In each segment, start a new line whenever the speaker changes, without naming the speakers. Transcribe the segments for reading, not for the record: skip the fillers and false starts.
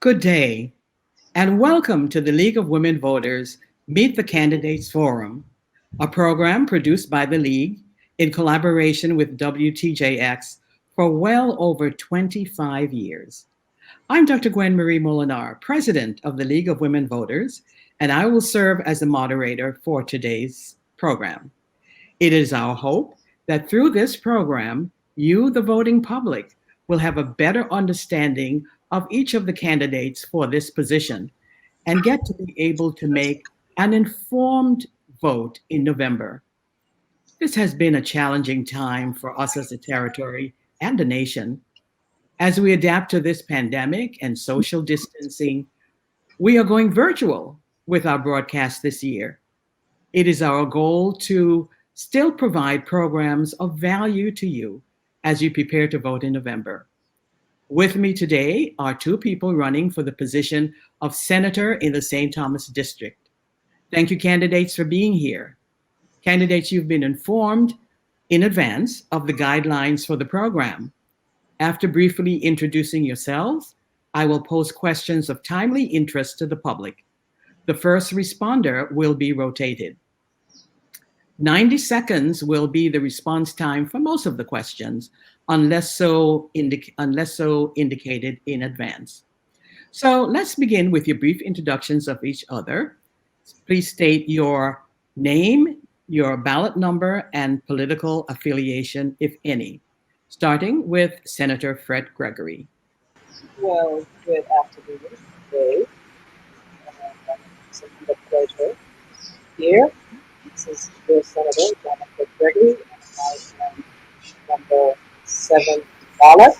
Good day, and welcome to the League of Women Voters Meet the Candidates Forum, a program produced by the League in collaboration with WTJX for well over 25 years. I'm Dr. Gwen-Marie Moolenaar, President of the League of Women Voters, and I will serve as the moderator for today's program. It is our hope that through this program, you, the voting public, will have a better understanding of each of the candidates for this position and get to be able to make an informed vote in November. This has been a challenging time for us as a territory and a nation. As we adapt to this pandemic and social distancing, we are going virtual with our broadcast this year. It is our goal to still provide programs of value to you as you prepare to vote in November. With me today are two people running for the position of senator in the St. Thomas District. Thank you, candidates, for being here. Candidates, you've been informed in advance of the guidelines for the program. After briefly introducing yourselves, I will pose questions of timely interest to the public. The first responder will be rotated. 90 seconds will be the response time for most of the questions, unless so indicated in advance. So let's begin with your brief introductions of each other. Please state your name, your ballot number, and political affiliation, if any. Starting with Senator Frett-Gregory.
Well, good afternoon, today. It's a pleasure here. This is your Senator, Donna Frett-Gregory, and I am number 7 ballot.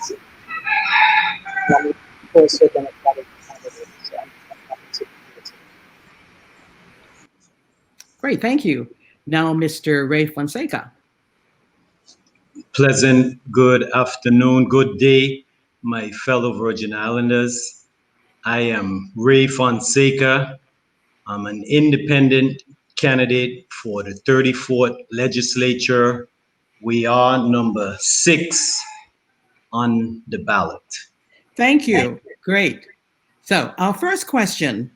I'm also Democratic candidate, so I'm happy to be here today.
Great, thank you. Now, Mr. Ray Fonseca.
Pleasant good afternoon, good day, my fellow Virgin Islanders. I am Ray Fonseca. I'm an independent candidate for the 34th Legislature. We are number 6 on the ballot.
Thank you. Great. So our first question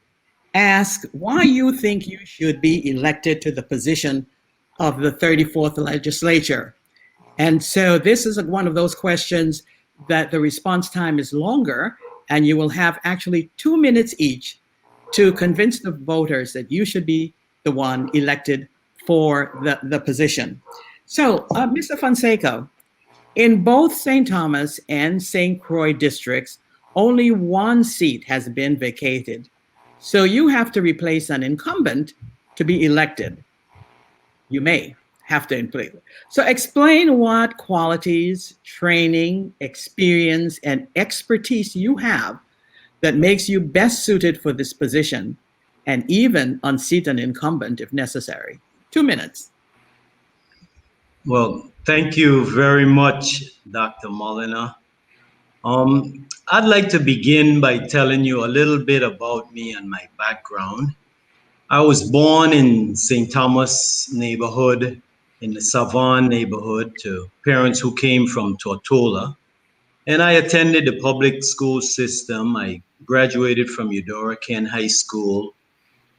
asks why you think you should be elected to the position of the 34th Legislature. And so this is one of those questions that the response time is longer, and you will have actually 2 minutes each to convince the voters that you should be the one elected for the position. So, Mr. Fonseca, in both St. Thomas and St. Croix districts, only one seat has been vacated. So you have to replace an incumbent to be elected. You may have to replace. So explain what qualities, training, experience, and expertise you have that makes you best suited for this position, and even unseat an incumbent if necessary. 2 minutes.
Well, thank you very much, Dr. Moolenaar. I'd like to begin by telling you a little bit about me and my background. I was born in St. Thomas neighborhood, in the Savon neighborhood, to parents who came from Tortola. And I attended the public school system. I graduated from Eudora Ken High School.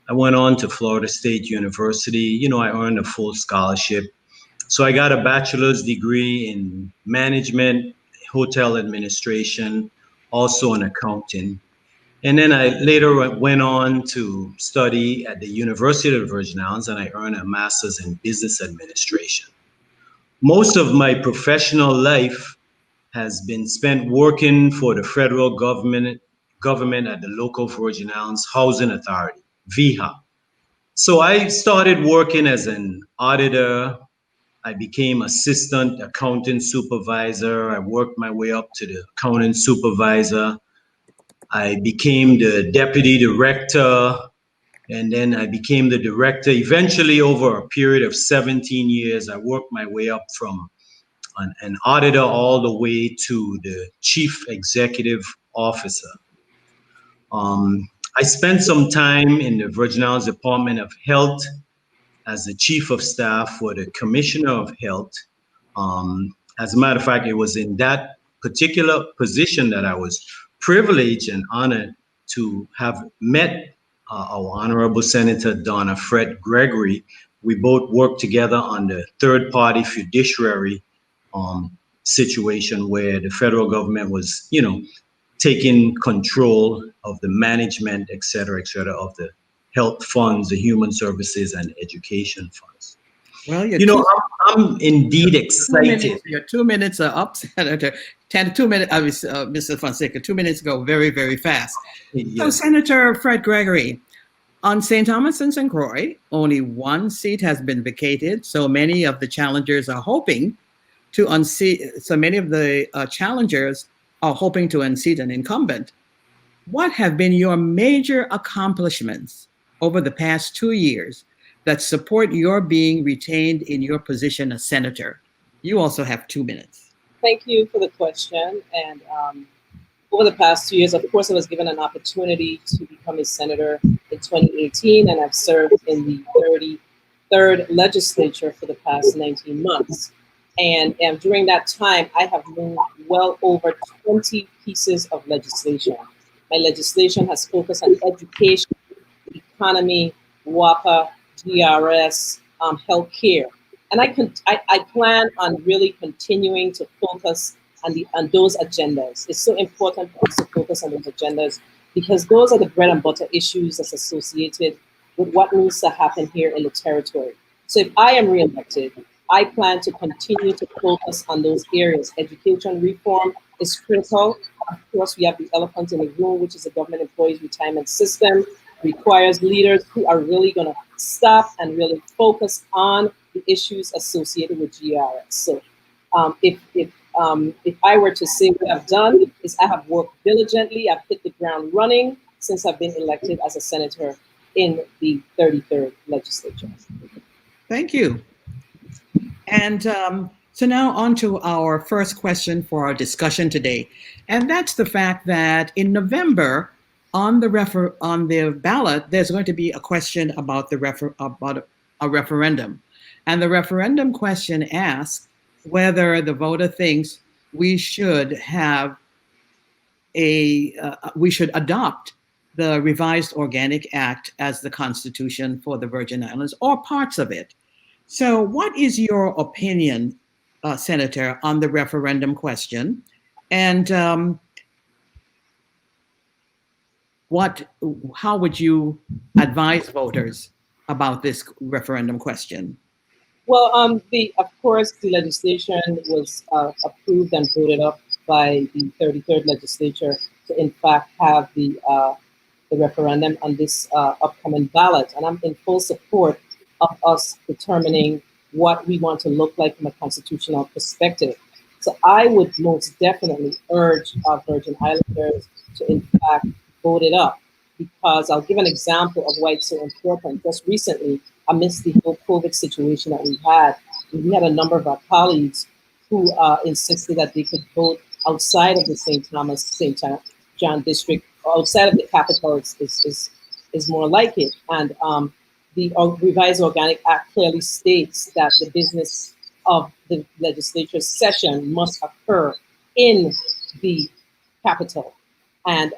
I went on to Florida State University. You know, I earned a full scholarship. So I got a bachelor's degree in management, hotel administration, also in accounting. And then I later went on to study at the University of the Virgin Islands, and I earned a master's in business administration. Most of my professional life has been spent working for the federal government at the local Virgin Islands Housing Authority, VHA. So I started working as an auditor. I became assistant accounting supervisor. I worked my way up to the accounting supervisor. I became the deputy director, and then I became the director. Eventually, over a period of 17 years, I worked my way up from an auditor all the way to the chief executive officer. I spent some time in the Virgin Islands Department of Health as the chief of staff for the Commissioner of Health. As a matter of fact, it was in that particular position that I was privileged and honored to have met our Honorable Senator Donna Frett-Gregory. We both worked together on the third-party fiduciary situation where the federal government was, taking control of the management, et cetera, of the health funds, the human services, and education funds.
Well,
I'm indeed excited.
your 2 minutes are up, Senator. 2 minutes, Mr. Fonseca, 2 minutes go very, very fast.
Yes.
So, Senator Frett-Gregory, on St. Thomas and St. Croix, only one seat has been vacated. So many of the challengers are hoping to unseat. So many of the challengers are hoping to unseat an incumbent. What have been your major accomplishments over the past 2 years that support your being retained in your position as senator? You also have 2 minutes.
Thank you for the question. And over the past 2 years, of course, I was given an opportunity to become a senator in 2018, and I've served in the 33rd legislature for the past 19 months. And during that time, I have moved well over 20 pieces of legislation. My legislation has focused on education, economy, WAPA, DRS, healthcare. And I plan on really continuing to focus on those agendas. It's so important for us to focus on those agendas because those are the bread and butter issues that's associated with what needs to happen here in the territory. So if I am reelected, I plan to continue to focus on those areas. Education reform is critical. Of course, we have the elephant in the room, which is the government employees retirement system. Requires leaders who are really going to stop and really focus on the issues associated with GRS. So if I were to say what I've done is I have worked diligently. I've hit the ground running since I've been elected as a senator in the 33rd legislature.
Thank you. And so now on to our first question for our discussion today. And that's the fact that in November, on the ballot, there's going to be a question about a referendum. And the referendum question asks whether the voter thinks we should have we should adopt the revised Organic Act as the Constitution for the Virgin Islands or parts of it. So what is your opinion, Senator, on the referendum question? And how would you advise voters about this referendum question?
Well, of course, the legislation was approved and voted up by the 33rd legislature to, in fact, have the referendum on this upcoming ballot. And I'm in full support of us determining what we want to look like from a constitutional perspective. So I would most definitely urge our Virgin Islanders to, in fact, vote it up, because I'll give an example of why it's so important. Just recently, amidst the whole COVID situation that we had a number of our colleagues who insisted that they could vote outside of the St. Thomas, St. John district, outside of the capital is more like it. And the revised Organic Act clearly states that the business of the legislature session must occur in the capital. And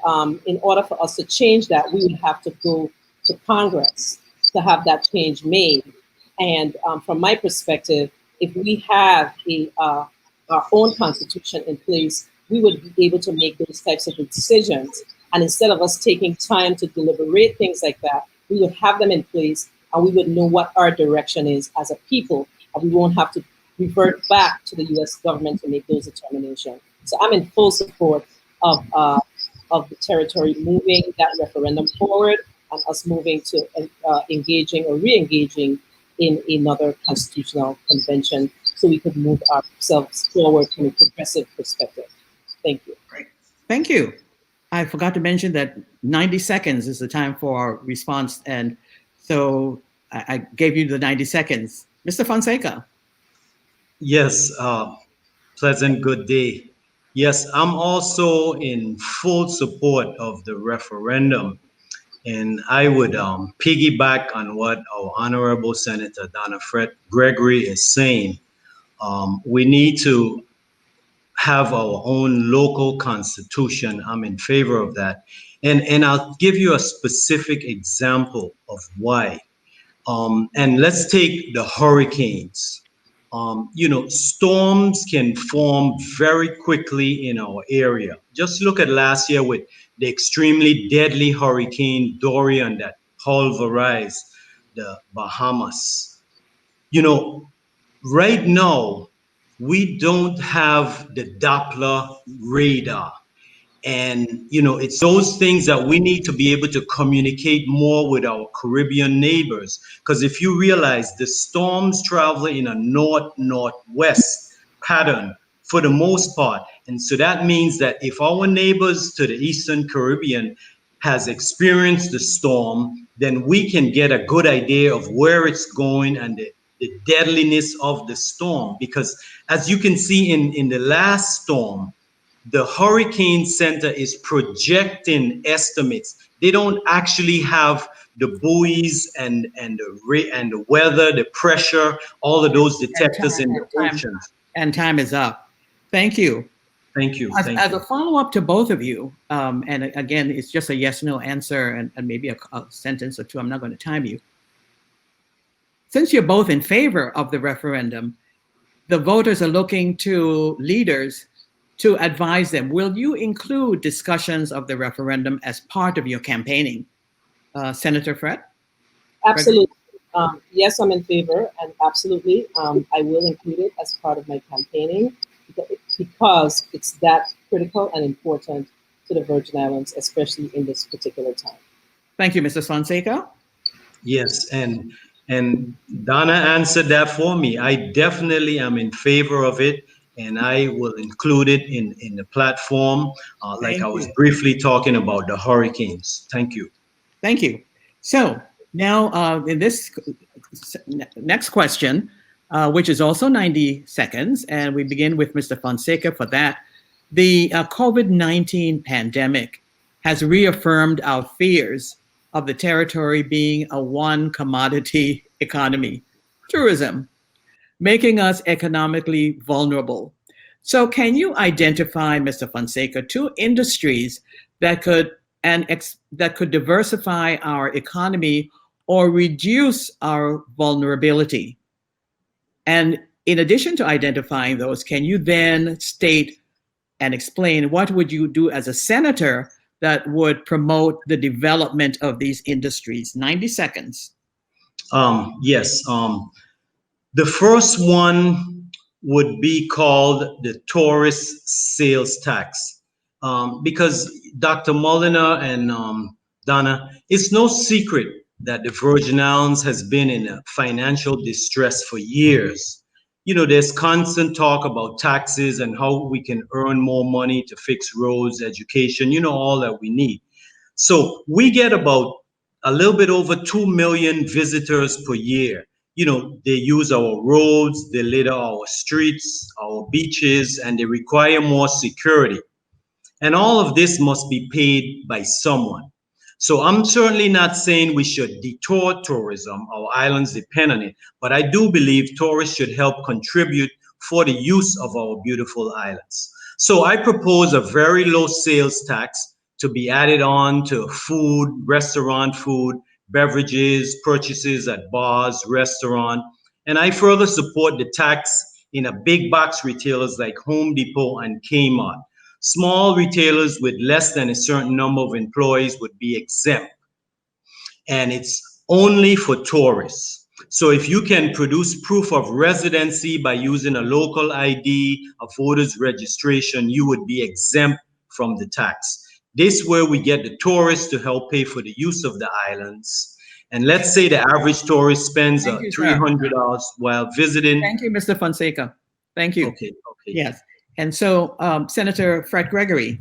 in order for us to change that, we would have to go to Congress to have that change made. And from my perspective, if we have our own constitution in place, we would be able to make those types of decisions. And instead of us taking time to deliberate things like that, we would have them in place and we would know what our direction is as a people. And we won't have to revert back to the US government to make those determinations. So I'm in full support of the territory moving that referendum forward and us moving to engaging or re-engaging in another constitutional convention so we could move ourselves forward from a progressive perspective. Thank you.
Great. Thank you. I forgot to mention that 90 seconds is the time for response. And so I gave you the 90 seconds. Mr. Fonseca.
Yes, pleasant good day. Yes, I'm also in full support of the referendum. And I would piggyback on what our Honorable Senator Donna Frett-Gregory is saying. We need to have our own local constitution. I'm in favor of that. And I'll give you a specific example of why. And let's take the hurricanes. Storms can form very quickly in our area. Just look at last year with the extremely deadly hurricane Dorian that pulverized the Bahamas. Right now, we don't have the Doppler radar. And, it's those things that we need to be able to communicate more with our Caribbean neighbors. Because if you realize the storms travel in a north-northwest pattern for the most part. And so that means that if our neighbors to the Eastern Caribbean has experienced the storm, then we can get a good idea of where it's going and the deadliness of the storm. Because as you can see in the last storm, the Hurricane Center is projecting estimates. They don't actually have the buoys and the weather, the pressure, all of those detectors in the oceans.
And time is up. Thank you.
Thank you.
As a follow-up to both of you, and again, it's just a yes/no answer and maybe a sentence or two. I'm not going to time you. Since you're both in favor of the referendum, the voters are looking to leaders to advise them. Will you include discussions of the referendum as part of your campaigning? Senator Frett?
Absolutely. Yes, I'm in favor, and absolutely, I will include it as part of my campaigning because it's that critical and important to the Virgin Islands, especially in this particular time.
Thank you, Mr. Fonseca.
Yes, and Donna answered that for me. I definitely am in favor of it, and I will include it in the platform, like I was briefly talking about the hurricanes. Thank you.
Thank you. So now in this next question, which is also 90 seconds, and we begin with Mr. Fonseca for that. The COVID-19 pandemic has reaffirmed our fears of the territory being a one commodity economy, tourism, making us economically vulnerable. So can you identify, Mr. Fonseca, two industries that could diversify our economy or reduce our vulnerability? And in addition to identifying those, can you then state and explain what would you do as a senator that would promote the development of these industries? 90 seconds.
Yes. The first one would be called the tourist sales tax. Because Dr. Moolenaar and Donna, it's no secret that the Virgin Islands has been in a financial distress for years. There's constant talk about taxes and how we can earn more money to fix roads, education, all that we need. So we get about a little bit over 2 million visitors per year. They use our roads, they litter our streets, our beaches, and they require more security. And all of this must be paid by someone. So I'm certainly not saying we should detour tourism. Our islands depend on it. But I do believe tourists should help contribute for the use of our beautiful islands. So I propose a very low sales tax to be added on to food, restaurant food, beverages, purchases at bars, restaurant. And I further support the tax in a big box retailers like Home Depot and Kmart. Small retailers with less than a certain number of employees would be exempt. And it's only for tourists. So if you can produce proof of residency by using a local ID, a voter's registration, you would be exempt from the tax. This is where we get the tourists to help pay for the use of the islands. And let's say the average tourist spends $300 while visiting.
Thank you, Mr. Fonseca. Thank you.
Okay.
Yes. And so, Senator Frett-Gregory.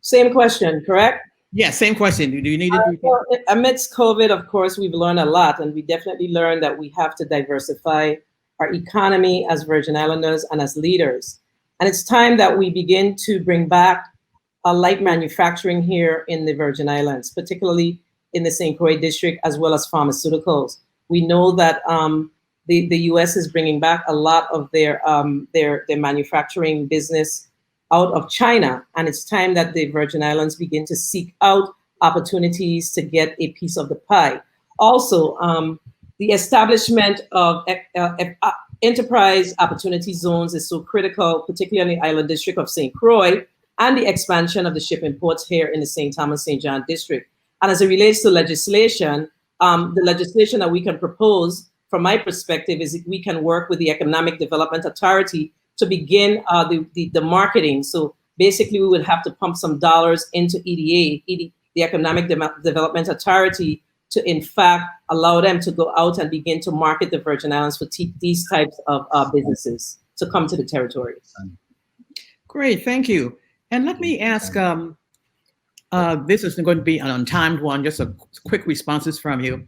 Same question, correct?
Yes, same question. Do you need it?
Well, amidst COVID, of course, we've learned a lot, and we definitely learned that we have to diversify our economy as Virgin Islanders and as leaders. And it's time that we begin to bring back a light manufacturing here in the Virgin Islands, particularly in the St. Croix district, as well as pharmaceuticals. We know that the U.S. is bringing back a lot of their manufacturing business out of China, and it's time that the Virgin Islands begin to seek out opportunities to get a piece of the pie. Also, the establishment of enterprise opportunity zones is so critical, particularly in the island district of St. Croix, and the expansion of the shipping ports here in the St. Thomas, St. John district. And as it relates to legislation, the legislation that we can propose, from my perspective, is we can work with the Economic Development Authority to begin the marketing. So basically, we would have to pump some dollars into EDA, the Economic Development Authority, to in fact allow them to go out and begin to market the Virgin Islands for these types of businesses to come to the territory.
Great, thank you. And let me ask, this is going to be an untimed one, just a quick responses from you.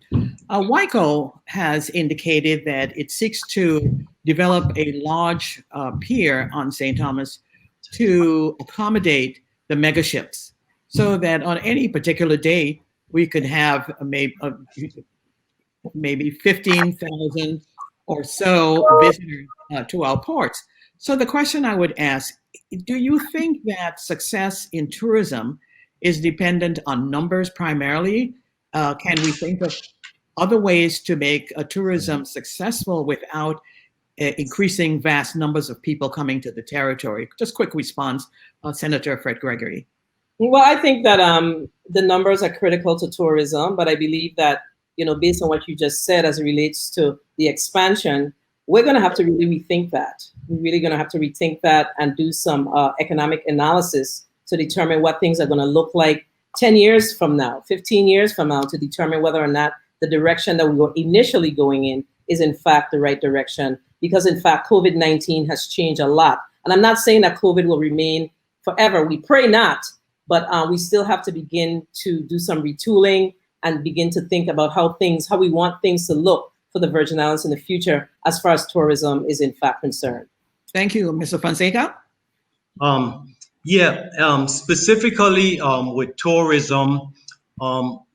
WICO has indicated that it seeks to develop a large pier on St. Thomas to accommodate the mega ships, so that on any particular day, we could have maybe 15,000 or so visitors to our ports. So the question I would ask, do you think that success in tourism is dependent on numbers primarily? Can we think of other ways to make tourism successful without increasing vast numbers of people coming to the territory? Just quick response, Senator Frett-Gregory.
Well, I think that the numbers are critical to tourism, but I believe that, based on what you just said as it relates to the expansion, we're going to have to really rethink that. We're really going to have to rethink that and do some economic analysis to determine what things are going to look like 10 years from now, 15 years from now, to determine whether or not the direction that we were initially going in is in fact the right direction. Because in fact, COVID-19 has changed a lot. And I'm not saying that COVID will remain forever. We pray not. But we still have to begin to do some retooling and begin to think about how we want things to look for the Virgin Islands in the future as far as tourism is in fact concerned.
Thank you, Mr. Fonseca.
Specifically with tourism,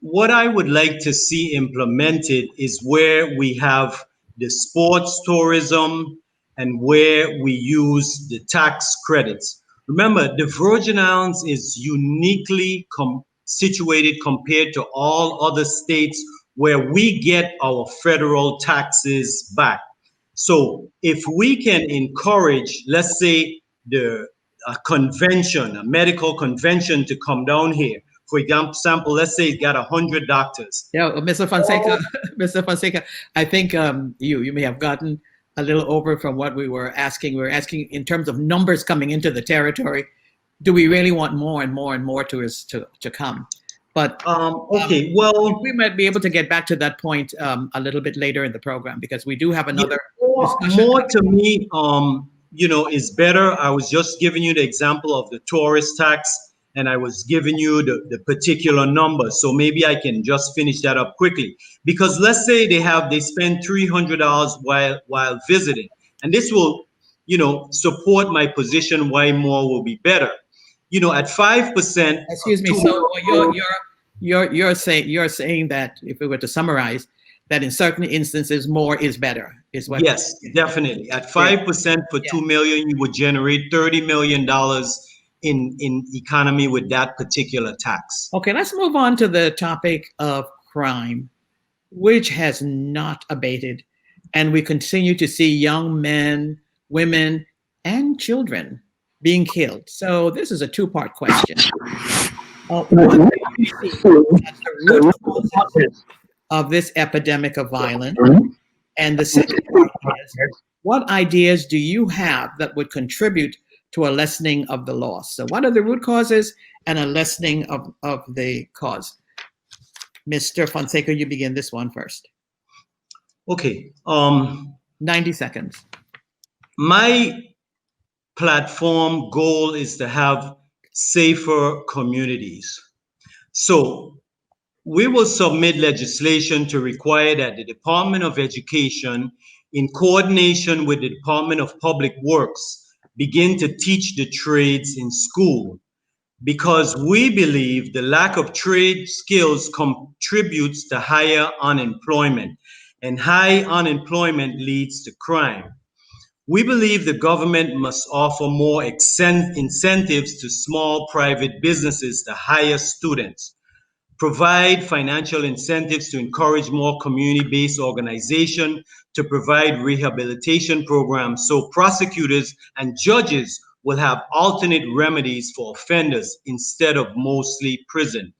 what I would like to see implemented is where we have the sports tourism and where we use the tax credits. Remember, the Virgin Islands is uniquely situated compared to all other states where we get our federal taxes back. So if we can encourage, let's say, a medical convention to come down here. For example, let's say it got 100 doctors.
Yeah, Mr. Fonseca, Mr. Fonseca, I think you may have gotten a little over from what we were asking. We were asking in terms of numbers coming into the territory. Do we really want more and more and more tourists to come? But
okay, well,
we might be able to get back to that point a little bit later in the program, because we do have another discussion.
More to me, is better. I was just giving you the example of the tourist tax, and I was giving you the particular number. So maybe I can just finish that up quickly. Because let's say they spend $300 while visiting, and this will, support my position why more will be better. At 5%.
Excuse me. So you're saying that, if we were to summarize, that in certain instances more is better, is what?
Yes, definitely. At 5% for 2 million, you would generate $30 million in economy with that particular tax.
Okay, let's move on to the topic of crime, which has not abated, and we continue to see young men, women, and children being killed. So this is a two-part question. What do you see as the root causes of this epidemic of violence? And the second part is, what ideas do you have that would contribute to a lessening of the loss? So what are the root causes and a lessening of the cause? Mr. Fonseca, you begin this one first.
Okay.
90 seconds.
My platform goal is to have safer communities. So we will submit legislation to require that the Department of Education, in coordination with the Department of Public Works, begin to teach the trades in school, because we believe the lack of trade skills contributes to higher unemployment. and high unemployment leads to crime. We believe the government must offer more incentives to small private businesses to hire students, provide financial incentives to encourage more community-based organization, to provide rehabilitation programs so prosecutors and judges will have alternate remedies for offenders instead of mostly prison.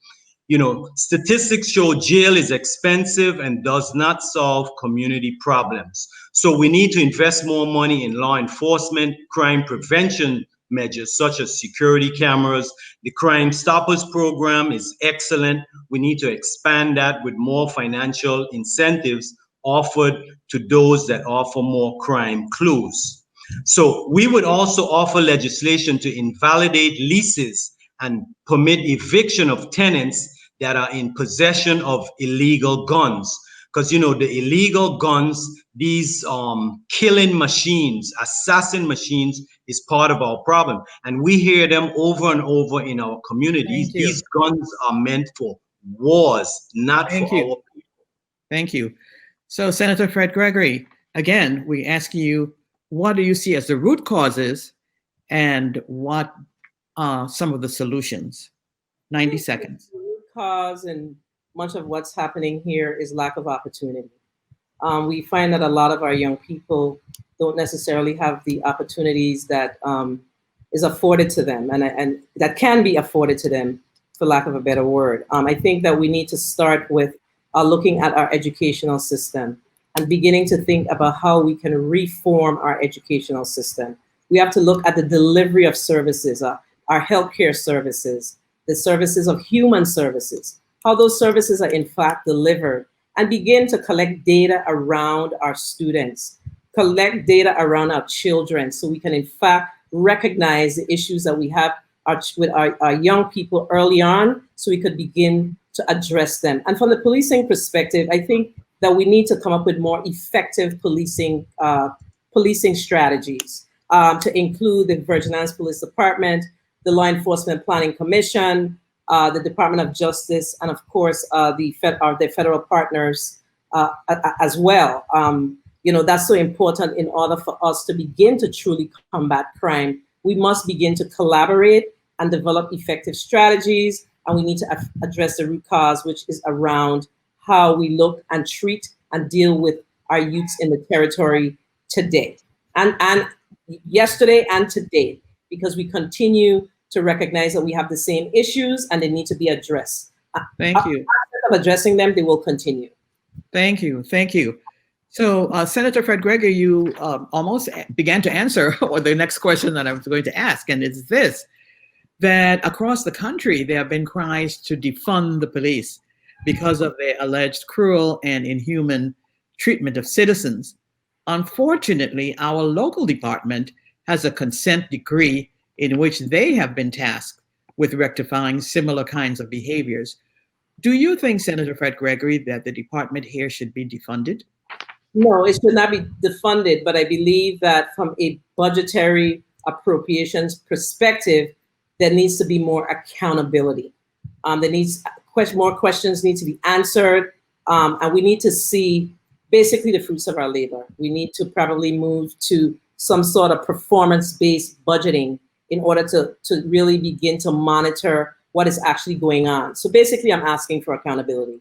You know, statistics show jail is expensive and does not solve community problems. So we need to invest more money in law enforcement, crime prevention measures such as security cameras. The Crime Stoppers program is excellent. We need to expand that with more financial incentives offered to those that offer more crime clues. So we would also offer legislation to invalidate leases and permit eviction of tenants that are in possession of illegal guns. Because, you know, the illegal guns, these killing machines, assassin machines, is part of our problem. And we hear them over and over in our communities.
Thank you.
These guns are meant for wars, not
Thank
for
you.
our people.
Thank you. So, Senator Frett-Gregory, again, we ask you, what do you see as the root causes and what are some of the solutions? 90 seconds.
The root cause and much of what's happening here is lack of opportunity. We find that a lot of our young people don't necessarily have the opportunities that is afforded to them and that can be afforded to them, for lack of a better word. I think that we need to start with looking at our educational system and beginning to think about how we can reform our educational system. We have to look at the delivery of services, our healthcare services, the services of human services, how those services are in fact delivered, and begin to collect data around our students, collect data around our children, so we can in fact recognize the issues that we have with our young people early on, so we could begin to address them. And from the policing perspective, I think that we need to come up with more effective policing strategies to include the Virgin Islands Police Department, the Law Enforcement Planning Commission, the Department of Justice, and of course the federal partners as well. You know, that's so important in order for us to begin to truly combat crime. We must begin to collaborate and develop effective strategies, and we need to address the root cause, which is around how we look and treat and deal with our youths in the territory today, and yesterday and today, because we continue to recognize that we have the same issues and they need to be addressed.
Thank you.
Instead of addressing them, they will continue.
Thank you. Thank you. So, Senator Frett-Gregory, you almost began to answer the next question that I was going to ask, and it's this, that across the country, there have been cries to defund the police because of their alleged cruel and inhuman treatment of citizens. Unfortunately, our local department has a consent decree in which they have been tasked with rectifying similar kinds of behaviors. Do you think, Senator Frett-Gregory, that the department here should be defunded?
No, it should not be defunded, but I believe that from a budgetary appropriations perspective, there needs to be more accountability. More questions need to be answered, and we need to see basically the fruits of our labor. We need to probably move to some sort of performance-based budgeting in order to really begin to monitor what is actually going on. So basically, I'm asking for accountability.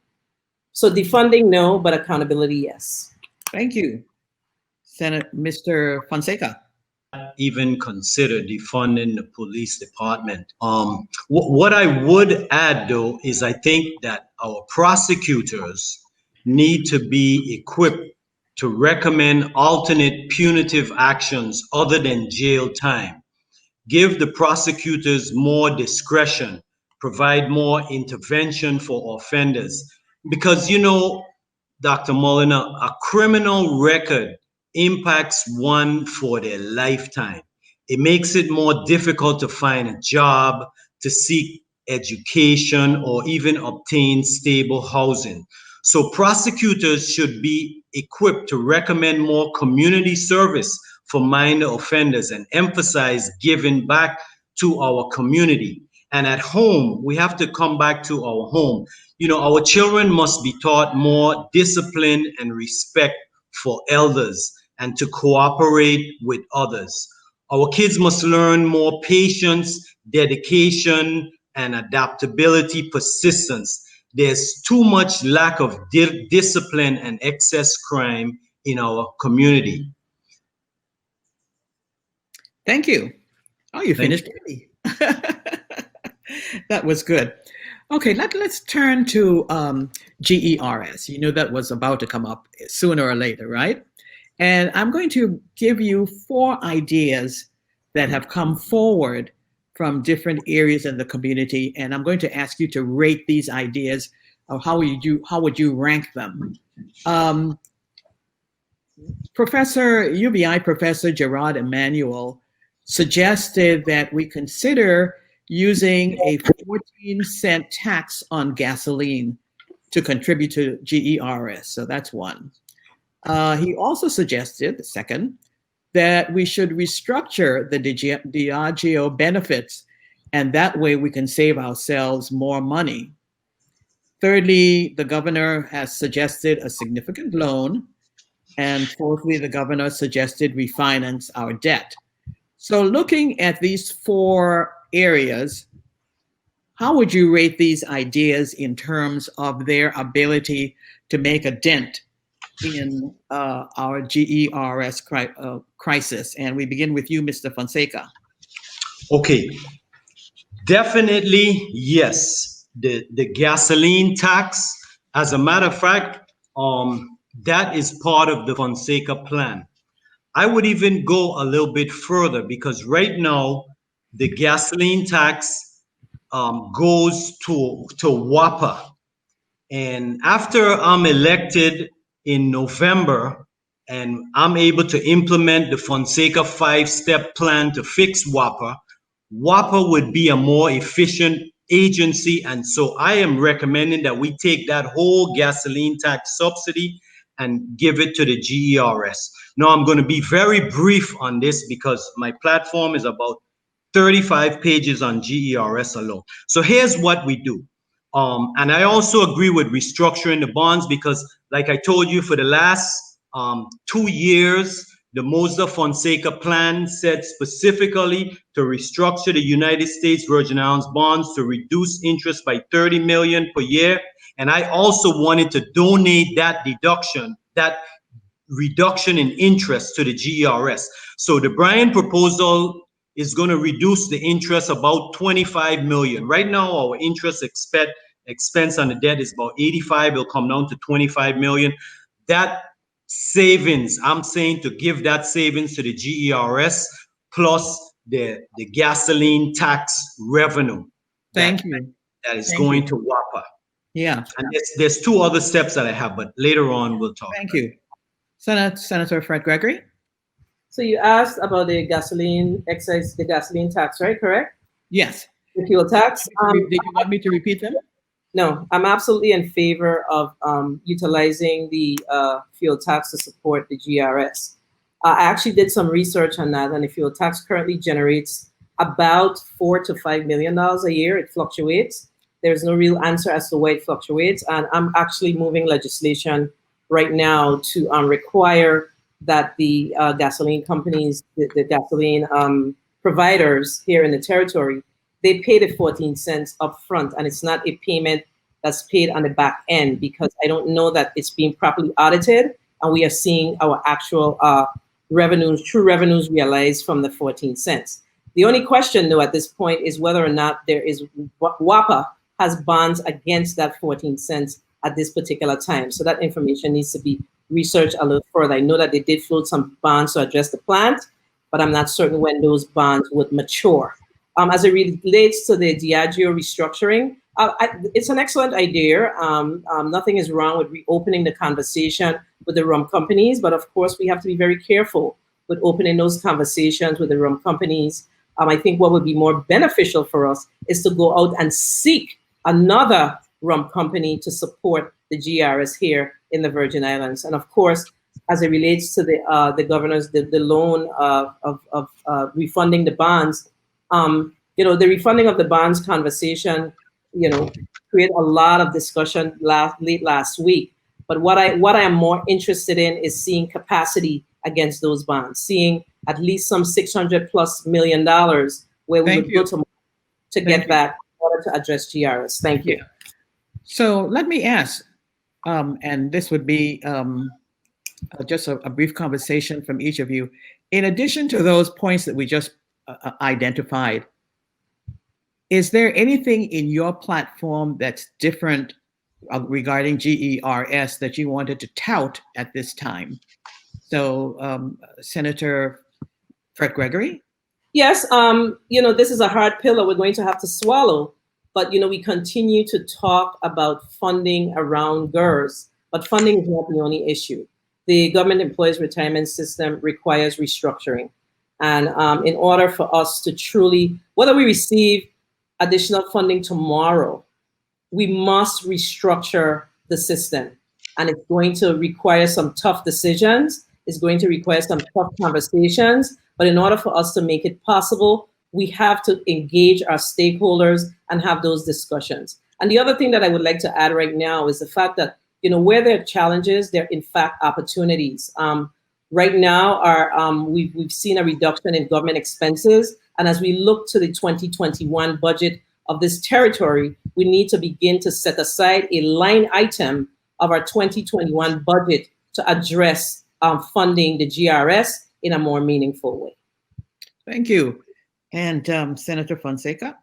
So defunding, no, but accountability, yes.
Thank you. Mr. Fonseca.
Even consider defunding the police department. What I would add, though, is I think that our prosecutors need to be equipped to recommend alternate punitive actions other than jail time. Give the prosecutors more discretion, provide more intervention for offenders. Because, you know, Dr. Moolenaar, a criminal record impacts one for their lifetime. It makes it more difficult to find a job, to seek education, or even obtain stable housing. So prosecutors should be equipped to recommend more community service for minor offenders and emphasize giving back to our community. And at home, we have to come back to our home. You know, our children must be taught more discipline and respect for elders and to cooperate with others. Our kids must learn more patience, dedication, and adaptability, persistence. There's too much lack of discipline and excess crime in our community.
Thank you. Oh, you
Thank
finished early. That was good. Okay, let's turn to GERS. You know that was about to come up sooner or later, right? And I'm going to give you 4 ideas that have come forward from different areas in the community, and I'm going to ask you to rate these ideas. Or how would you rank them? UBI Professor Gerard Emanuel suggested that we consider using a 14-cent tax on gasoline to contribute to GERS. So that's one. He also suggested, the second, that we should restructure the Diageo benefits, and that way we can save ourselves more money. Thirdly, the governor has suggested a significant loan. And fourthly, the governor suggested refinance our debt. So looking at these 4 areas, how would you rate these ideas in terms of their ability to make a dent in our GERS crisis? And we begin with you, Mr. Fonseca.
Okay, definitely yes. The gasoline tax, as a matter of fact, that is part of the Fonseca plan. I would even go a little bit further because right now the gasoline tax goes to WAPA. And after I'm elected in November and I'm able to implement the Fonseca 5-step plan to fix WAPA, WAPA would be a more efficient agency. And so I am recommending that we take that whole gasoline tax subsidy and give it to the GERS. Now, I'm going to be very brief on this because my platform is about 35 pages on GERS alone. So here's what we do. And I also agree with restructuring the bonds because, like I told you, for the last 2 years, the Mosda Fonseca plan said specifically to restructure the United States Virgin Islands bonds to reduce interest by $30 million per year. And I also wanted to donate that deduction, that reduction in interest to the GERS. So the Bryan proposal is going to reduce the interest about 25 million. Right now, our interest expense on the debt is about 85. It'll come down to 25 million. That savings, I'm saying to give that savings to the GERS plus the gasoline tax revenue.
Thank you.
That is going to WAPA.
Yeah.
And there's 2 other steps that I have, but later on we'll talk.
Thank you. Senator Frett-Gregory?
So you asked about the gasoline excise, the gasoline tax, right? Correct?
Yes.
The fuel tax.
Did you want me to repeat them?
No, I'm absolutely in favor of utilizing the fuel tax to support the GERS. I actually did some research on that, and the fuel tax currently generates about $4 to $5 million a year. It fluctuates. There's no real answer as to why it fluctuates, and I'm actually moving legislation right now to require that the gasoline companies, the gasoline providers here in the territory, they pay the 14 cents up front, and it's not a payment that's paid on the back end because I don't know that it's being properly audited, and we are seeing our actual revenues, true revenues realized from the 14 cents. The only question, though, at this point is whether or not there is WAPA has bonds against that 14 cents at this particular time. So that information needs to be researched a little further. I know that they did float some bonds to address the plant, but I'm not certain when those bonds would mature. As it relates to the Diageo restructuring, it's an excellent idea. Nothing is wrong with reopening the conversation with the rum companies, but of course we have to be very careful with opening those conversations with the rum companies. I think what would be more beneficial for us is to go out and seek another rum company to support the GERS here in the Virgin Islands. And of course, as it relates to the governor's, the loan of refunding the bonds, the refunding of the bonds conversation, create a lot of discussion late last week. But what I am more interested in is seeing capacity against those bonds, seeing at least some $600+ million where we would go to get that in order to address GRS. Thank you.
Yeah. So let me ask, and this would be just a brief conversation from each of you. In addition to those points that we just identified, is there anything in your platform that's different regarding GERS that you wanted to tout at this time? So, Senator Frett-Gregory?
Yes, this is a hard pill that we're going to have to swallow, but, we continue to talk about funding around GERS, but funding is not the only issue. The government employees retirement system requires restructuring. And in order for us to truly, whether we receive additional funding tomorrow, we must restructure the system. And it's going to require some tough decisions. It's going to require some tough conversations. But in order for us to make it possible, we have to engage our stakeholders and have those discussions. And the other thing that I would like to add right now is the fact that, where there are challenges, there are in fact opportunities. Right now, we've seen a reduction in government expenses. And as we look to the 2021 budget of this territory, we need to begin to set aside a line item of our 2021 budget to address funding the GRS in a more meaningful way.
Thank you. And Senator Fonseca?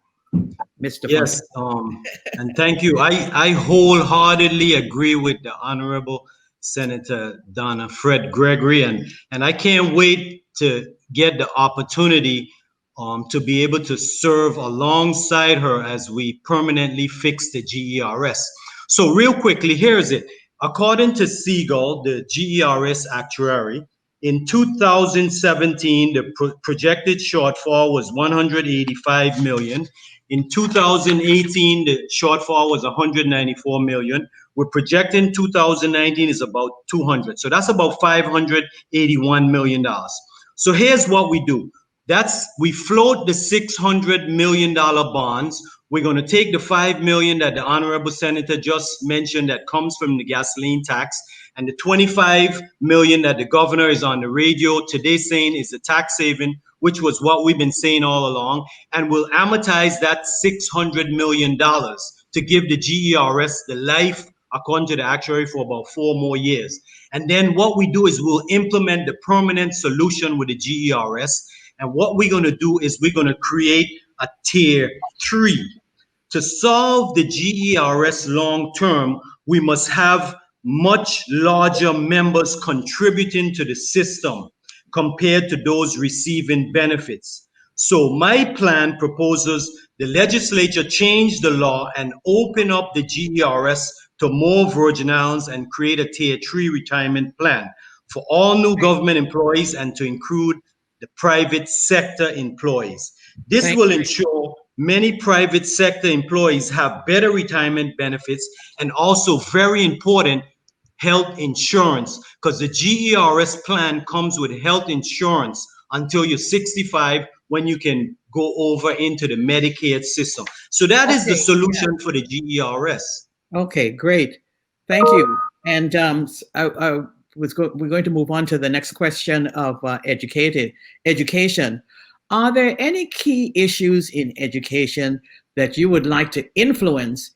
Mr.
Yes,
Fonseca.
and thank you. I wholeheartedly agree with the Honorable Senator Donna Frett-Gregory, and I can't wait to get the opportunity to be able to serve alongside her as we permanently fix the GERS. So real quickly, here's it. According to Siegel, the GERS actuary, in 2017, the projected shortfall was 185 million. In 2018, the shortfall was 194 million. We're projecting 2019 is about 200. So that's about $581 million. So here's what we do. We float the $600 million bonds. We're going to take the $5 million that the Honorable Senator just mentioned that comes from the gasoline tax, and the $25 million that the governor is on the radio today saying is a tax saving, which was what we've been saying all along, and we'll amortize that $600 million to give the GERS the life, according to the actuary, for about 4 more years. And then what we do is we'll implement the permanent solution with the GERS. And what we're going to do is we're going to create a tier 3. To solve the GERS long term, we must have much larger members contributing to the system compared to those receiving benefits. So my plan proposes the legislature change the law and open up the GERS to more Virgin Islands and create a tier 3 retirement plan for all new government employees and to include the private sector employees. This will ensure many private sector employees have better retirement benefits and also, very important, health insurance, because the GERS plan comes with health insurance until you're 65, when you can go over into the Medicaid system. So that is the solution for the GERS.
Okay, great. Thank you. And we're going to move on to the next question of education. Are there any key issues in education that you would like to influence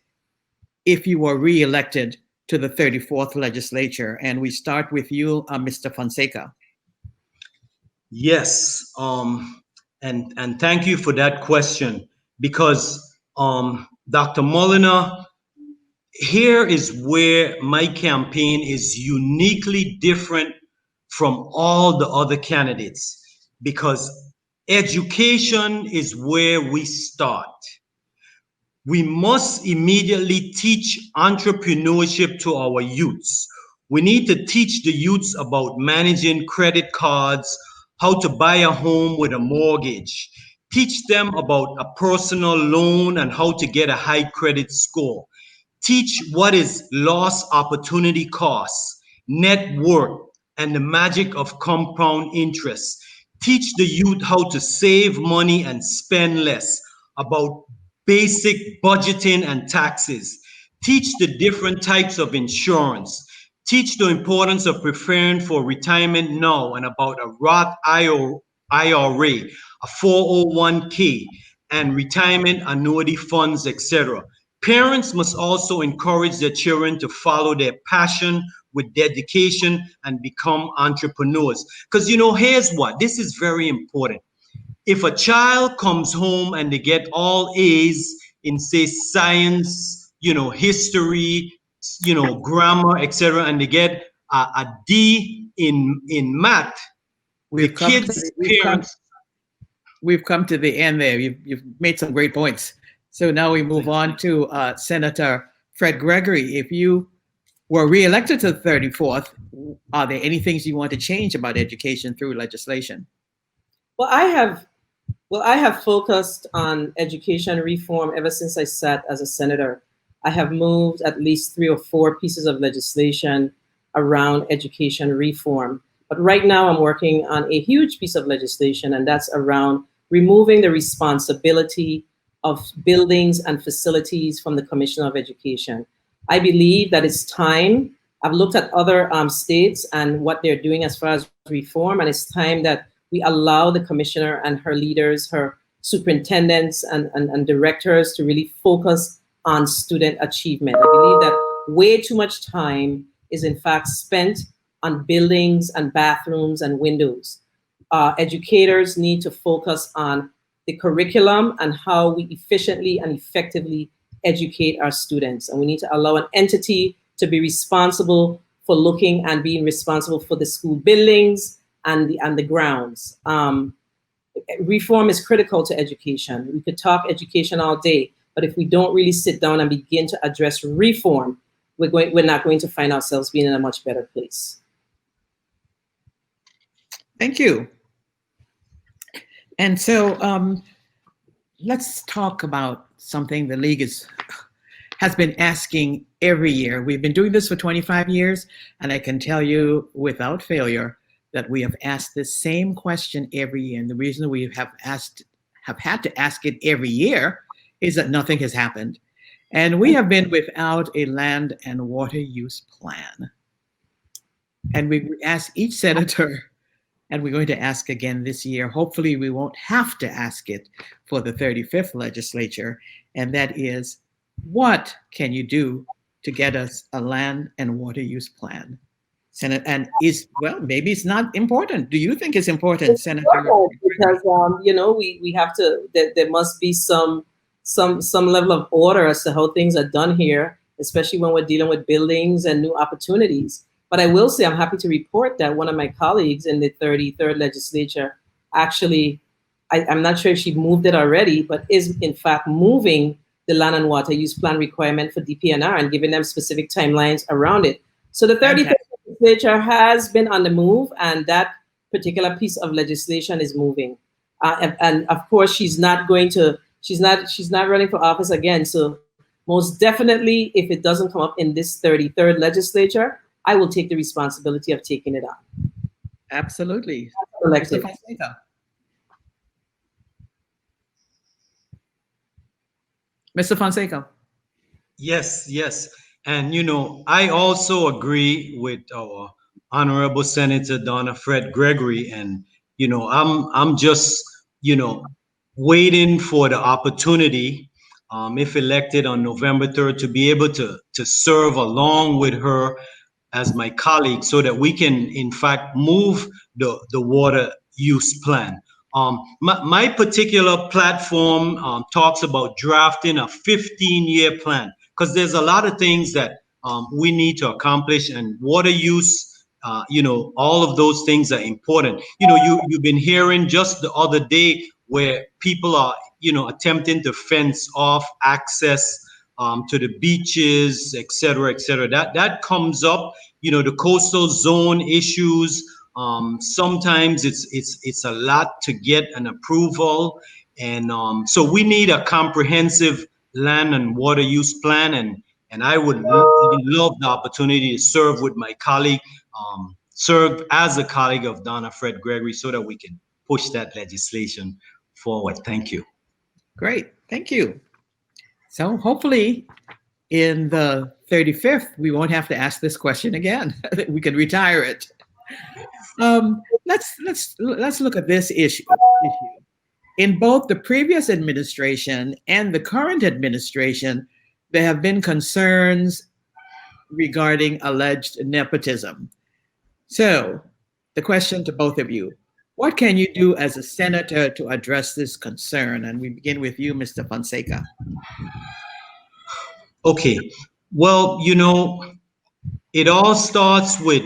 if you were re-elected to the 34th legislature? And we start with you, Mr. Fonseca.
Yes, and thank you for that question, because Dr. Moolenaar, here is where my campaign is uniquely different from all the other candidates, because education is where we start. We must immediately teach entrepreneurship to our youths. We need to teach the youths about managing credit cards, how to buy a home with a mortgage. Teach them about a personal loan and how to get a high credit score. Teach what is lost opportunity costs, net worth, and the magic of compound interest. Teach the youth how to save money and spend less. about basic budgeting and taxes. Teach the different types of insurance. Teach the importance of preparing for retirement now and about a Roth IRA, a 401k, and retirement annuity funds, etc. Parents must also encourage their children to follow their passion with dedication and become entrepreneurs. Because, here's what this is very important. If a child comes home and they get all A's in, say, science, history, grammar, etc., and they get a D in math,
We've come to
kids' parents.
we've come to the end there. You've made some great points. So now we move on to Senator Frett-Gregory. If you were reelected to the 34th, are there any things you want to change about education through legislation?
Well, I have focused on education reform ever since I sat as a senator. I have moved at least 3 or 4 pieces of legislation around education reform. But right now I'm working on a huge piece of legislation, and that's around removing the responsibility of buildings and facilities from the Commissioner of Education. I believe that it's time. I've looked at other states and what they're doing as far as reform, and it's time that we allow the commissioner and her leaders, her superintendents and directors to really focus on student achievement. I believe that way too much time is in fact spent on buildings and bathrooms and windows. Educators need to focus on the curriculum and how we efficiently and effectively educate our students. And we need to allow an entity to be responsible for looking and being responsible for the school buildings and the grounds. Reform is critical to education. We could talk education all day, but if we don't really sit down and begin to address reform, we're not going to find ourselves being in a much better place.
Thank you. And so let's talk about something the League has been asking every year. We've been doing this for 25 years, and I can tell you without failure that we have asked the same question every year. And the reason we have had to ask it every year is that nothing has happened. And we have been without a land and water use plan. And we asked each senator, and we're going to ask again this year. Hopefully we won't have to ask it for the 35th legislature. And that is, what can you do to get us a land and water use plan? Senate, and maybe it's not important. Do you think it's important, Senator?
Because we have to. There must be some level of order as to how things are done here, especially when we're dealing with buildings and new opportunities. But I will say I'm happy to report that one of my colleagues in the 33rd legislature actually, I'm not sure if she moved it already, but is in fact moving the land and water use plan requirement for DPNR and giving them specific timelines around it. So the 33rd legislature has been on the move, and that particular piece of legislation is moving. And of course, she's not running for office again. So most definitely, if it doesn't come up in this 33rd legislature, I will take the responsibility of taking it on.
Absolutely.
Mr.
Fonseca. Mr. Fonseca.
Yes. And, I also agree with our Honorable Senator Donna Frett-Gregory. And, I'm just, waiting for the opportunity, if elected on November 3rd, to be able to serve along with her as my colleague so that we can, in fact, move the water use plan. My particular platform talks about drafting a 15-year plan, because there's a lot of things that we need to accomplish, and water use, all of those things are important. You've been hearing just the other day where people are, attempting to fence off access to the beaches, et cetera, et cetera. That comes up, the coastal zone issues. Sometimes it's a lot to get an approval. And so we need a comprehensive land and water use plan. And I would love the opportunity to serve with my colleague, serve as a colleague of Donna Frett-Gregory so that we can push that legislation forward. Thank you.
Great. Thank you. So hopefully in the 35th, we won't have to ask this question again. We can retire it. Let's look at this issue. In both the previous administration and the current administration, there have been concerns regarding alleged nepotism. So, the question to both of you: what can you do as a senator to address this concern? And we begin with you, Mr. Fonseca.
Okay. Well, it all starts with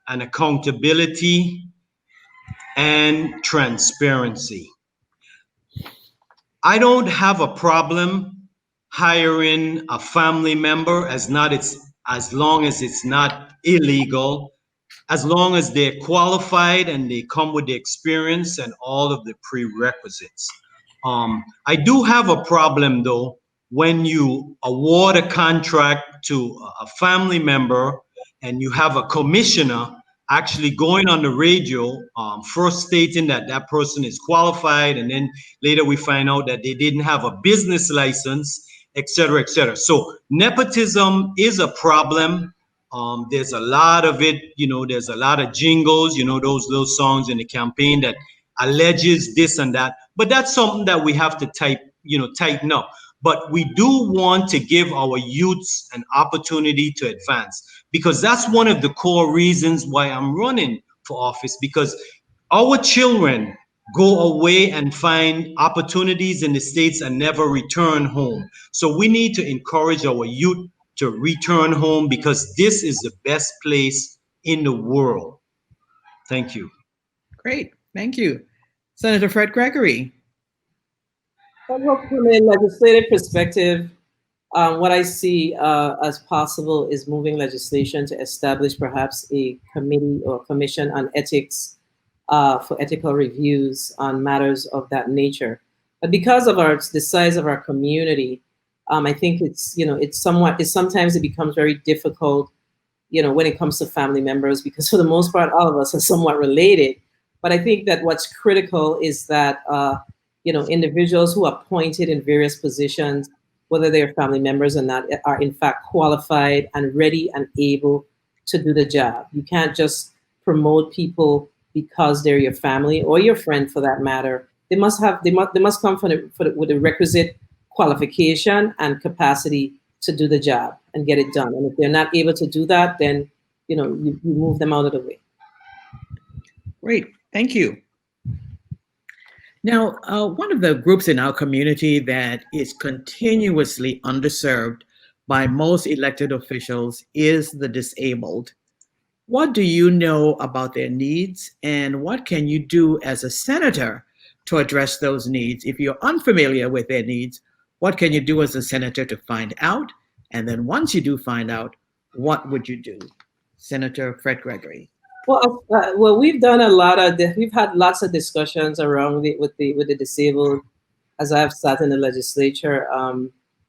an accountability and transparency. I don't have a problem hiring a family member as long as it's not illegal, as long as they're qualified and they come with the experience and all of the prerequisites. I do have a problem though when you award a contract to a family member and you have a commissioner actually going on the radio, first stating that that person is qualified, and then later we find out that they didn't have a business license, et cetera, et cetera. So nepotism is a problem. There's a lot of it, there's a lot of jingles, those little songs in the campaign that alleges this and that. But that's something that we have to tighten up. But we do want to give our youths an opportunity to advance, because that's one of the core reasons why I'm running for office, because our children go away and find opportunities in the States and never return home. So we need to encourage our youth to return home, because this is the best place in the world. Thank you.
Great. Thank you. Senator Frett-Gregory.
Well, from a legislative perspective, what I see as possible is moving legislation to establish perhaps a committee or commission on ethics for ethical reviews on matters of that nature. But because of the size of our community, I think sometimes it becomes very difficult, when it comes to family members, because for the most part, all of us are somewhat related. But I think that what's critical is that, individuals who are appointed in various positions, whether they're family members or not, are in fact qualified and ready and able to do the job. You can't just promote people because they're your family or your friend, for that matter. They must come with the requisite qualification and capacity to do the job and get it done. And if they're not able to do that, then you move them out of the way.
Great, thank you. Now, one of the groups in our community that is continuously underserved by most elected officials is the disabled. What do you know about their needs, and what can you do as a senator to address those needs? If you're unfamiliar with their needs, what can you do as a senator to find out? And then once you do find out, what would you do? Senator Frett-Gregory.
Well, we've had lots of discussions around with the disabled. As I've sat in the legislature,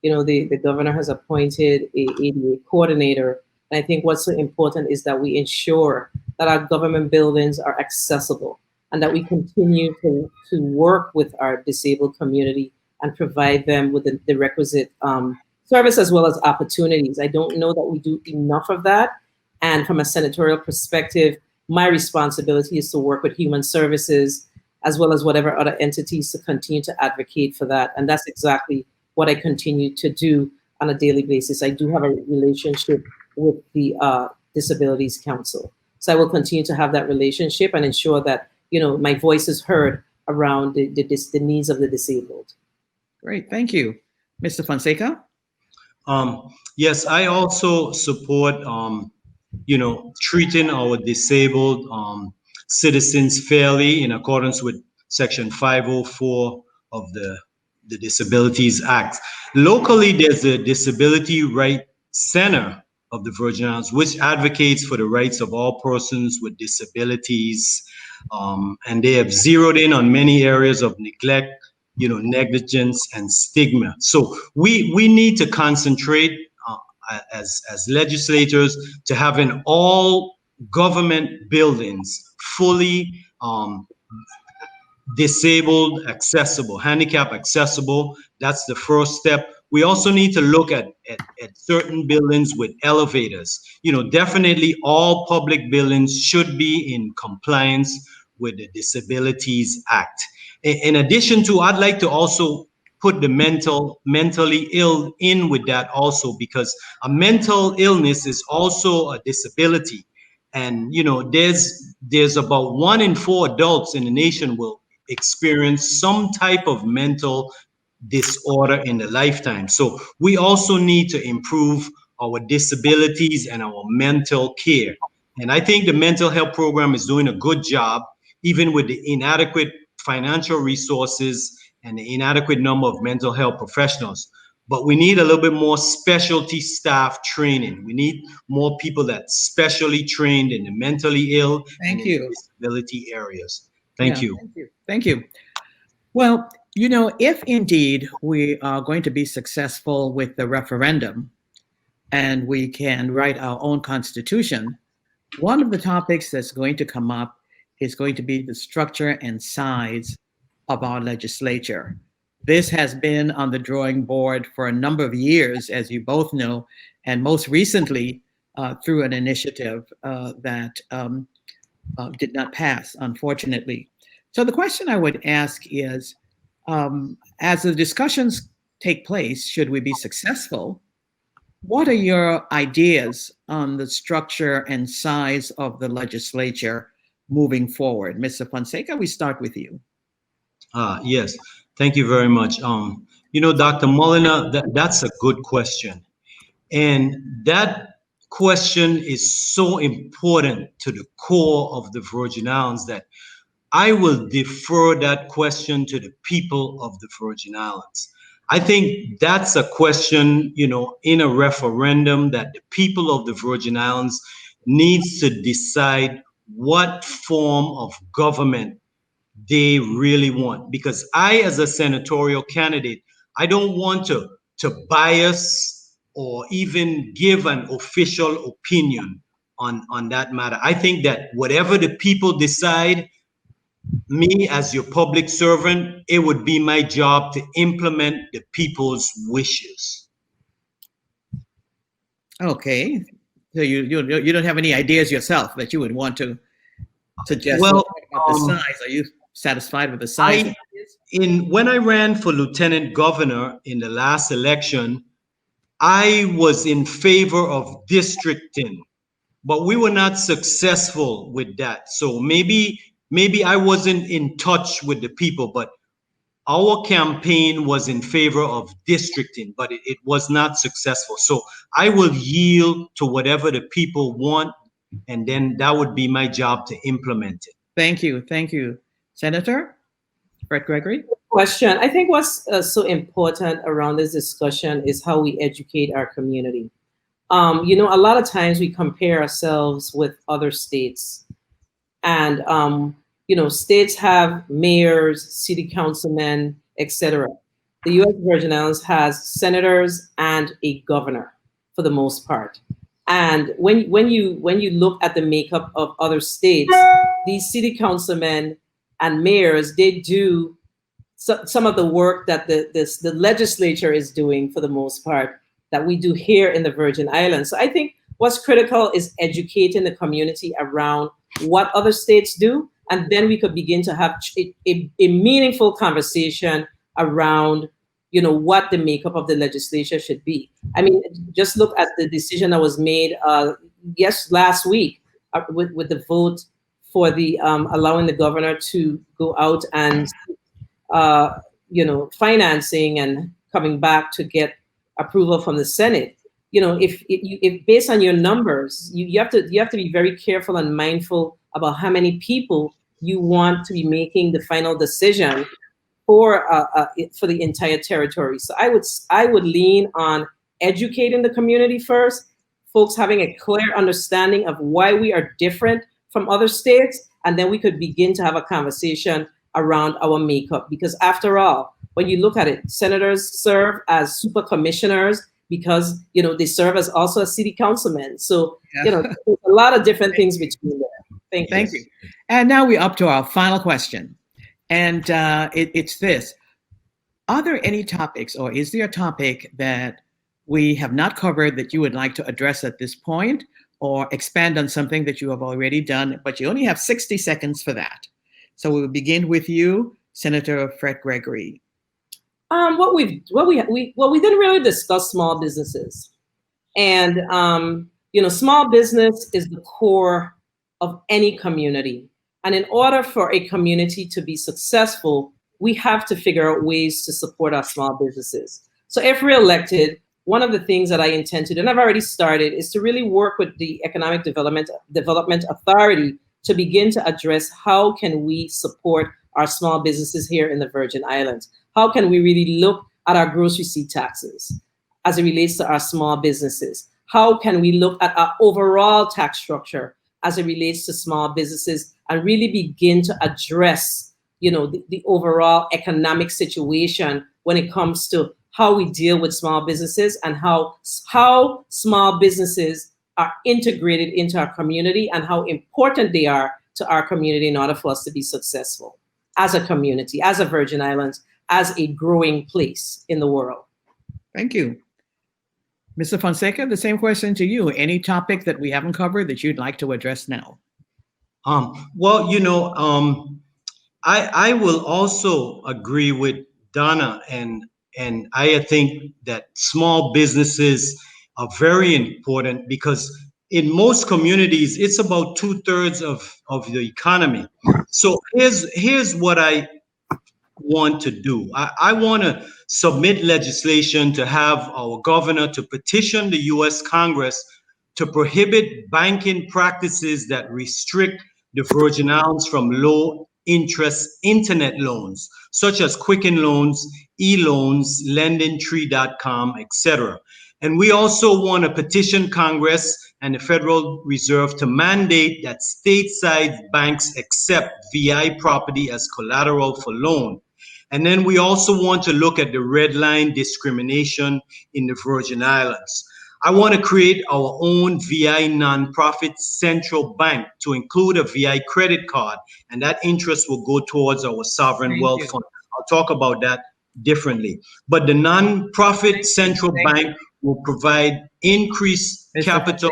the governor has appointed a ADA coordinator. And I think what's so important is that we ensure that our government buildings are accessible and that we continue to work with our disabled community and provide them with the requisite service as well as opportunities. I don't know that we do enough of that. And from a senatorial perspective, my responsibility is to work with human services as well as whatever other entities to continue to advocate for that. And that's exactly what I continue to do on a daily basis. I do have a relationship with the Disabilities Council. So I will continue to have that relationship and ensure that, my voice is heard around the needs of the disabled.
Great, thank you. Mr. Fonseca?
Yes, I also support treating our disabled citizens fairly in accordance with Section 504 of the Disabilities Act. Locally, there's a Disability Right Center of the Virgin Islands, which advocates for the rights of all persons with disabilities. And they have zeroed in on many areas of neglect, negligence and stigma. So we need to concentrate as legislators to having all government buildings fully disabled accessible, handicap accessible. That's the first step. We also need to look at certain buildings with elevators. Definitely all public buildings should be in compliance with the Disabilities Act. In addition to, I'd like to also put the mentally ill in with that also, because a mental illness is also a disability. And there's about 1 in 4 adults in the nation will experience some type of mental disorder in a lifetime. So we also need to improve our disabilities and our mental care. And I think the mental health program is doing a good job, even with the inadequate financial resources and the inadequate number of mental health professionals. But we need a little bit more specialty staff training. We need more people that's specially trained in the mentally ill and in the disability areas. Thank you.
Thank you. Thank you. Well, if indeed we are going to be successful with the referendum and we can write our own constitution, one of the topics that's going to come up is going to be the structure and size of our legislature. This has been on the drawing board for a number of years, as you both know, and most recently through an initiative that did not pass, unfortunately. So the question I would ask is, as the discussions take place, should we be successful, what are your ideas on the structure and size of the legislature moving forward? Mr. Fonseca, we start with you.
Yes, thank you very much. Dr. Moolenaar, that's a good question. And that question is so important to the core of the Virgin Islands that I will defer that question to the people of the Virgin Islands. I think that's a question, in a referendum that the people of the Virgin Islands needs to decide what form of government they really want. Because I, as a senatorial candidate, I don't want to bias or even give an official opinion on that matter. I think that whatever the people decide, me as your public servant, it would be my job to implement the people's wishes.
Okay, so you don't have any ideas yourself that you would want to suggest?
Well,
about the size, are you satisfied with the size?
When I ran for lieutenant governor in the last election, I was in favor of districting, but we were not successful with that. So maybe I wasn't in touch with the people, but our campaign was in favor of districting, but it was not successful. So I will yield to whatever the people want, and then that would be my job to implement it.
Thank you. Thank you. Senator Frett-Gregory?
Question. I think what's so important around this discussion is how we educate our community. A lot of times we compare ourselves with other states, and states have mayors, city councilmen, etc. The U.S. Virgin Islands has senators and a governor for the most part. And when you look at the makeup of other states, these city councilmen and mayors, they do some of the work that the legislature is doing for the most part that we do here in the Virgin Islands. So I think what's critical is educating the community around what other states do, and then we could begin to have a meaningful conversation around, what the makeup of the legislature should be. I mean, just look at the decision that was made last week with the vote for the allowing the governor to go out and financing and coming back to get approval from the Senate. If based on your numbers, you have to be very careful and mindful about how many people you want to be making the final decision for the entire territory. So I would lean on educating the community first, folks having a clear understanding of why we are different from other states, and then we could begin to have a conversation around our makeup. Because after all, when you look at it, senators serve as super commissioners because they serve as also as city councilmen. So there's a lot of different things between there. Thank you.
And now we're up to our final question. And it's this. Are there any topics, or is there a topic that we have not covered that you would like to address at this point, or expand on something that you have already done, but you only have 60 seconds for that? So we'll begin with you, Senator Frett-Gregory.
We didn't really discuss small businesses, and small business is the core of any community. And in order for a community to be successful, we have to figure out ways to support our small businesses. So if we're elected, one of the things that I intend to do, and I've already started, is to really work with the Economic Development Authority to begin to address how can we support our small businesses here in the Virgin Islands. How can we really look at our gross receipt taxes as it relates to our small businesses? How can we look at our overall tax structure as it relates to small businesses and really begin to address, the overall economic situation when it comes to how we deal with small businesses and how small businesses are integrated into our community and how important they are to our community in order for us to be successful as a community, as a Virgin Islands, as a growing place in the world.
Thank you. Mr. Fonseca, the same question to you. Any topic that we haven't covered that you'd like to address now?
I will also agree with Donna, and I think that small businesses are very important because in most communities, it's about 2/3 of the economy. So here's what I want to do. I want to submit legislation to have our governor to petition the U.S. Congress to prohibit banking practices that restrict the Virgin Islands from low interest internet loans, such as Quicken Loans, e-loans, lendingtree.com, etc. And we also want to petition Congress and the Federal Reserve to mandate that stateside banks accept VI property as collateral for loan. And then we also want to look at the red line discrimination in the Virgin Islands. I want to create our own VI nonprofit central bank to include a VI credit card, and that interest will go towards our sovereign wealth fund. I'll talk about that differently. But the nonprofit central bank will provide increased capital,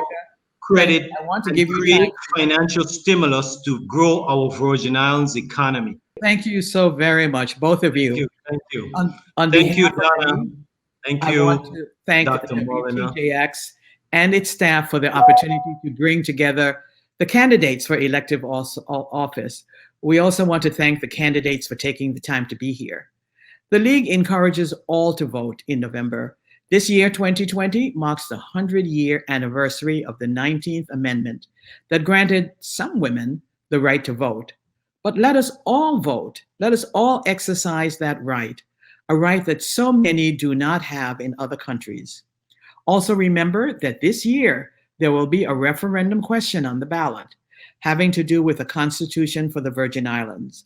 credit, and create financial stimulus to grow our Virgin Islands economy.
Thank you so very much, both of you.
Thank you.
Thank
you, Donna. Thank you.
I want to thank
Dr. Moolenaar.
WTJX and its staff for the opportunity to bring together the candidates for elective office. We also want to thank the candidates for taking the time to be here. The League encourages all to vote in November. This year, 2020, marks the 100-year anniversary of the 19th Amendment that granted some women the right to vote. But let us all vote. Let us all exercise that right, a right that so many do not have in other countries. Also remember that this year, there will be a referendum question on the ballot having to do with a constitution for the Virgin Islands.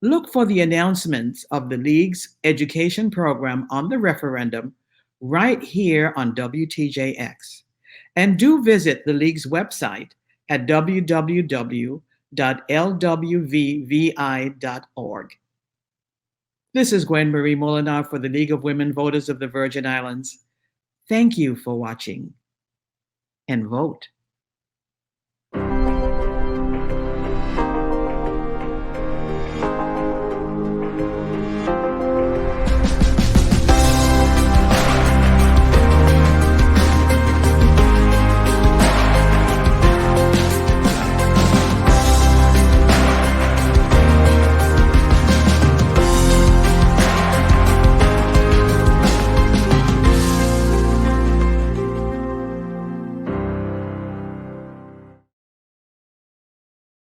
Look for the announcements of the League's education program on the referendum right here on WTJX. And do visit the League's website at www.lwvvi.org. This is Gwen-Marie Moolenaar for the League of Women Voters of the Virgin Islands. Thank you for watching, and vote.